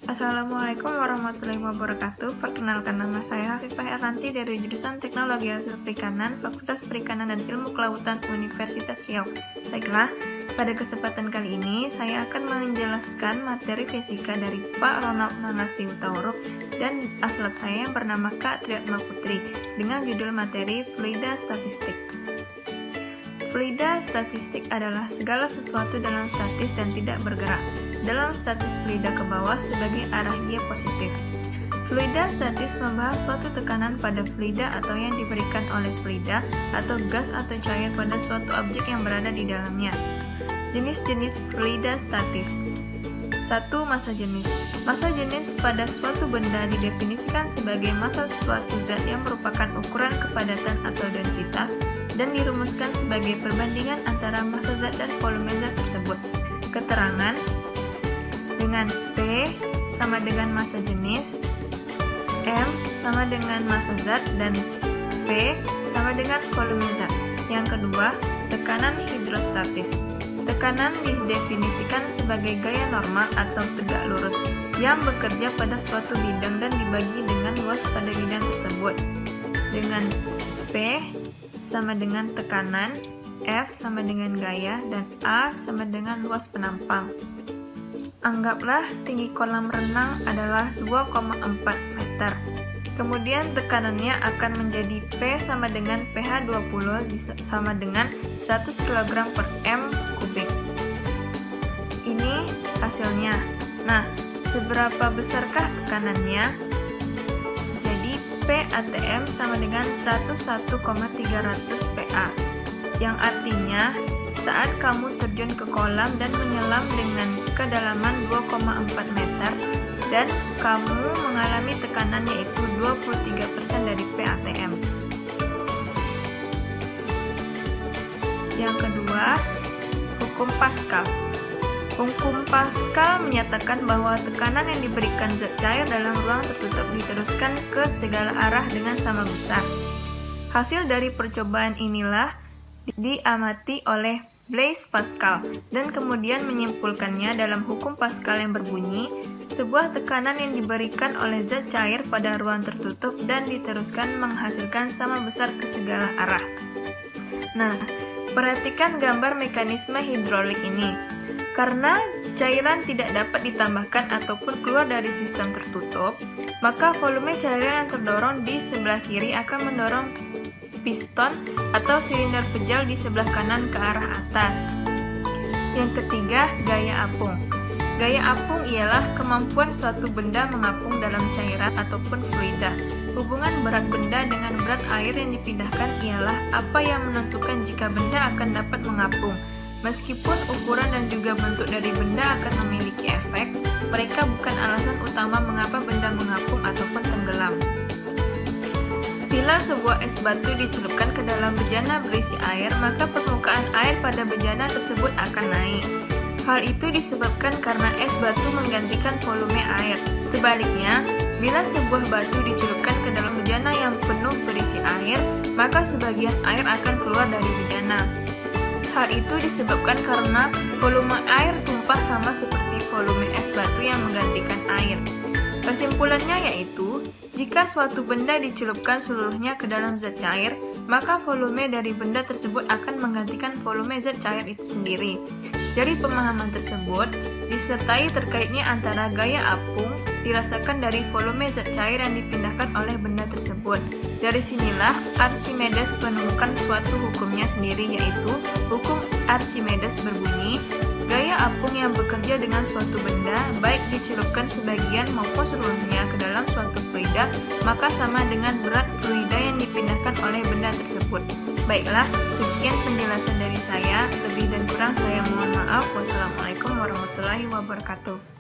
Assalamualaikum warahmatullahi wabarakatuh. Perkenalkan, nama saya Hafifah Erranti dari jurusan Teknologi Hasil Perikanan, Fakultas Perikanan dan Ilmu Kelautan Universitas Riau. Baiklah, pada kesempatan kali ini saya akan menjelaskan materi fisika dari Pak Ronald Manasih Hutauruk dan aslab saya yang bernama Kak Triatma Putri dengan judul materi Fluida Statistik. Fluida statistik adalah segala sesuatu dalam statis dan tidak bergerak. Dalam statis fluida ke bawah sebagai arah Y positif. Fluida statis membahas suatu tekanan pada fluida atau yang diberikan oleh fluida atau gas atau cair pada suatu objek yang berada di dalamnya. Jenis-jenis fluida statis. 1. Massa jenis. Massa jenis pada suatu benda didefinisikan sebagai massa suatu zat yang merupakan ukuran kepadatan atau densitas dan dirumuskan sebagai perbandingan antara massa zat dan volume zat tersebut. Keterangan dengan P sama dengan massa jenis, M sama dengan massa zat, dan V sama dengan volume zat. Yang kedua, tekanan hidrostatis. Tekanan didefinisikan sebagai gaya normal atau tegak lurus yang bekerja pada suatu bidang dan dibagi dengan luas pada bidang tersebut. Dengan P sama dengan tekanan, F sama dengan gaya, dan A sama dengan luas penampang. Anggaplah tinggi kolam renang adalah 2,4 meter. Kemudian tekanannya akan menjadi P sama dengan pH 20 sama dengan 100 kg per M kubik. Ini hasilnya. Nah, seberapa besarkah tekanannya? Jadi P ATM sama dengan 101,300 PA. Yang artinya saat kamu terjun ke kolam dan menyelam dengan kedalaman 2,4 meter dan kamu mengalami tekanan yaitu 23% dari PATM. Yang kedua, hukum Pascal. Hukum Pascal menyatakan bahwa tekanan yang diberikan zat cair dalam ruang tertutup diteruskan ke segala arah dengan sama besar. Hasil dari percobaan inilah diamati oleh Blaise Pascal dan kemudian menyimpulkannya dalam hukum Pascal yang berbunyi sebuah tekanan yang diberikan oleh zat cair pada ruang tertutup dan diteruskan menghasilkan sama besar ke segala arah. Nah, perhatikan gambar mekanisme hidrolik ini. Karena cairan tidak dapat ditambahkan ataupun keluar dari sistem tertutup, maka volume cairan yang terdorong di sebelah kiri akan mendorong piston atau silinder pejal di sebelah kanan ke arah atas. Yang ketiga, gaya apung. Gaya apung ialah kemampuan suatu benda mengapung dalam cairan ataupun fluida. Hubungan berat benda dengan berat air yang dipindahkan ialah apa yang menentukan jika benda akan dapat mengapung. Meskipun ukuran dan juga bentuk dari benda akan memiliki efek, mereka bukan alasan utama mengapa benda mengapung ataupun tenggelam. Bila sebuah es batu dicelupkan ke dalam bejana berisi air, maka permukaan air pada bejana tersebut akan naik. Hal itu disebabkan karena es batu menggantikan volume air. Sebaliknya, bila sebuah batu dicelupkan ke dalam bejana yang penuh berisi air, maka sebagian air akan keluar dari bejana. Hal itu disebabkan karena volume air tumpah sama seperti volume es batu yang menggantikan air. Kesimpulannya yaitu, jika suatu benda dicelupkan seluruhnya ke dalam zat cair, maka volume dari benda tersebut akan menggantikan volume zat cair itu sendiri. Dari pemahaman tersebut, disertai terkaitnya antara gaya apung dirasakan dari volume zat cair yang dipindahkan oleh benda tersebut. Dari sinilah Archimedes menemukan suatu hukumnya sendiri, yaitu hukum Archimedes berbunyi, gaya apung yang bekerja dengan suatu benda, baik dicelupkan sebagian maupun seluruhnya ke dalam suatu fluida, maka sama dengan berat fluida yang dipindahkan oleh benda tersebut. Baiklah, sekian penjelasan dari saya. Lebih dan kurang saya mohon maaf. Wassalamualaikum warahmatullahi wabarakatuh.